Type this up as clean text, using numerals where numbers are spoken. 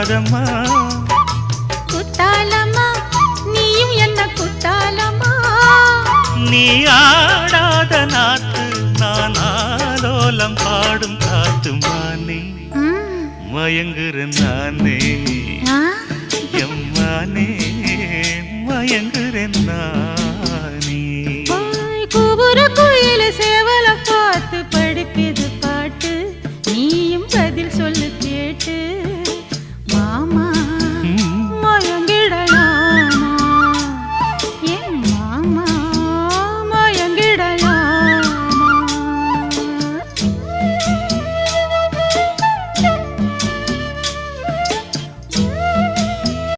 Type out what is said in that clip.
குத்தாதம்மா குத்தாலம்மா நீயும் என்ன குத்தாலம்மா நீ ஆடாத நாத்து நான் ஆலோலம் பாடும் காத்து மானே மயங்குற நானே எம்மானே மயங்குற